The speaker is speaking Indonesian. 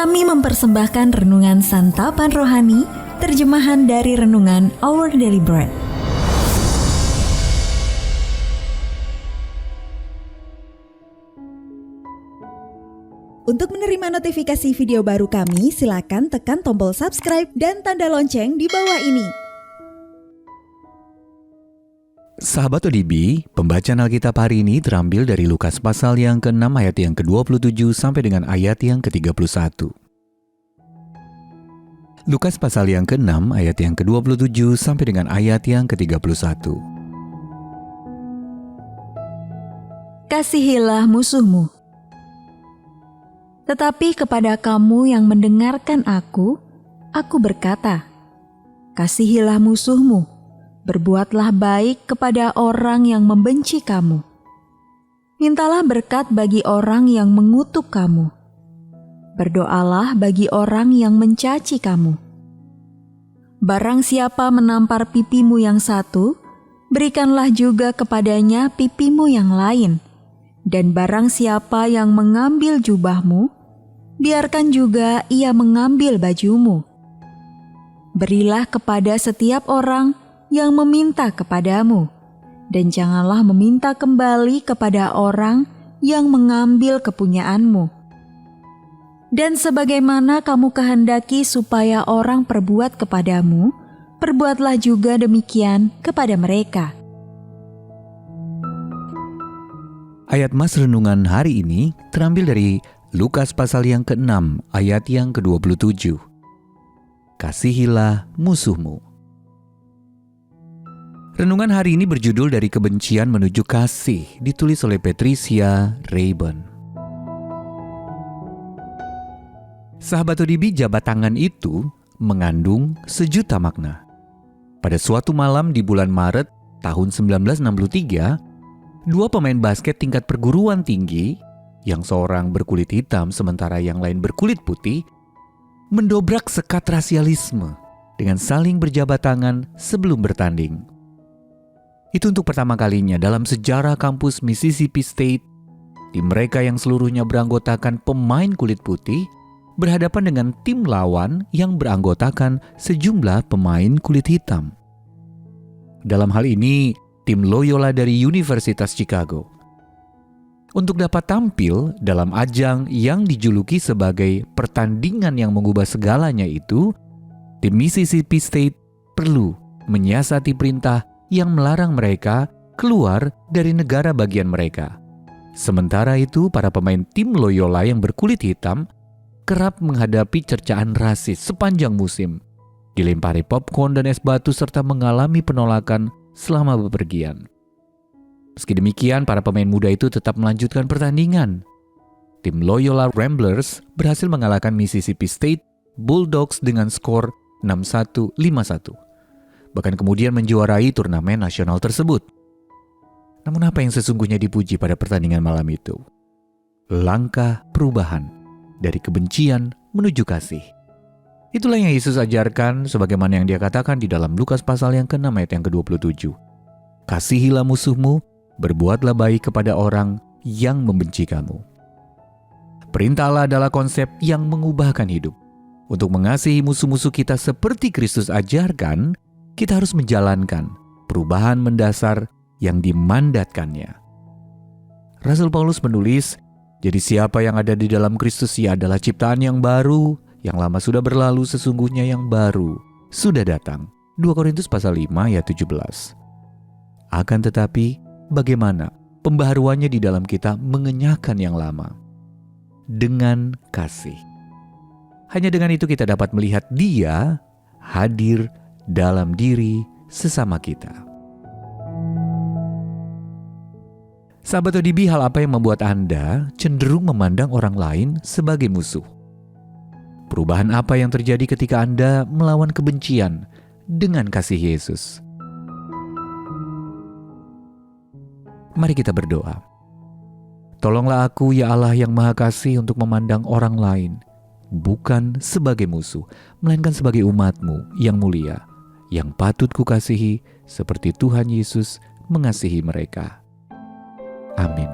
Kami mempersembahkan renungan santapan rohani, terjemahan dari renungan Our Daily Bread. Untuk menerima notifikasi video baru kami, silakan tekan tombol subscribe dan tanda lonceng di bawah ini. Sahabat ODB, pembacaan Alkitab hari ini terambil dari Lukas pasal yang ke-6 ayat yang ke-27 sampai dengan ayat yang ke-31. Lukas pasal yang ke-6 ayat yang ke-27 sampai dengan ayat yang ke-31. Kasihilah musuhmu. Tetapi kepada kamu yang mendengarkan aku berkata, kasihilah musuhmu, berbuatlah baik kepada orang yang membenci kamu. Mintalah berkat bagi orang yang mengutuk kamu. Berdoalah bagi orang yang mencaci kamu. Barang siapa menampar pipimu yang satu, berikanlah juga kepadanya pipimu yang lain. Dan barang siapa yang mengambil jubahmu, biarkan juga ia mengambil bajumu. Berilah kepada setiap orang yang meminta kepadamu, dan janganlah meminta kembali kepada orang yang mengambil kepunyaanmu. Dan sebagaimana kamu kehendaki supaya orang perbuat kepadamu, perbuatlah juga demikian kepada mereka. Ayat mas renungan hari ini terambil dari Lukas pasal yang ke-6 ayat yang ke-27. Kasihilah musuhmu. Renungan hari ini berjudul dari kebencian menuju kasih, ditulis oleh Patricia Rayburn. Sahabat ODB, jabat tangan itu mengandung sejuta makna. Pada suatu malam di bulan Maret tahun 1963, dua pemain basket tingkat perguruan tinggi, yang seorang berkulit hitam sementara yang lain berkulit putih, mendobrak sekat rasialisme dengan saling berjabat tangan sebelum bertanding. Itu untuk pertama kalinya dalam sejarah kampus Mississippi State, tim mereka yang seluruhnya beranggotakan pemain kulit putih berhadapan dengan tim lawan yang beranggotakan sejumlah pemain kulit hitam. Dalam hal ini, tim Loyola dari Universitas Chicago. Untuk dapat tampil dalam ajang yang dijuluki sebagai pertandingan yang mengubah segalanya itu, tim Mississippi State perlu menyiasati perintah yang melarang mereka keluar dari negara bagian mereka. Sementara itu, para pemain tim Loyola yang berkulit hitam kerap menghadapi cercaan rasis sepanjang musim, dilempari popcorn dan es batu serta mengalami penolakan selama bepergian. Meski demikian, para pemain muda itu tetap melanjutkan pertandingan. Tim Loyola Ramblers berhasil mengalahkan Mississippi State Bulldogs dengan skor 61-51. Bahkan kemudian menjuarai turnamen nasional tersebut. Namun apa yang sesungguhnya dipuji pada pertandingan malam itu? Langkah perubahan dari kebencian menuju kasih. Itulah yang Yesus ajarkan sebagaimana yang dia katakan di dalam Lukas pasal yang ke-6 ayat yang ke-27. Kasihilah musuhmu, berbuatlah baik kepada orang yang membenci kamu. Perintah Allah adalah konsep yang mengubahkan hidup. Untuk mengasihi musuh-musuh kita seperti Kristus ajarkan, kita harus menjalankan perubahan mendasar yang dimandatkannya. Rasul Paulus menulis, jadi siapa yang ada di dalam Kristus, ia adalah ciptaan yang baru, yang lama sudah berlalu, sesungguhnya yang baru sudah datang. 2 Korintus pasal 5 ayat 17. Akan tetapi, bagaimana pembaharuannya di dalam kita mengenyahkan yang lama? Dengan kasih. Hanya dengan itu kita dapat melihat Dia hadir dalam diri sesama kita. Sahabat ODB, hal apa yang membuat Anda cenderung memandang orang lain sebagai musuh? Perubahan apa yang terjadi ketika Anda melawan kebencian dengan kasih Yesus? Mari kita berdoa. Tolonglah aku, ya Allah yang Maha Kasih, untuk memandang orang lain bukan sebagai musuh, melainkan sebagai umat-Mu yang mulia, yang patut kukasihi seperti Tuhan Yesus mengasihi mereka. Amin.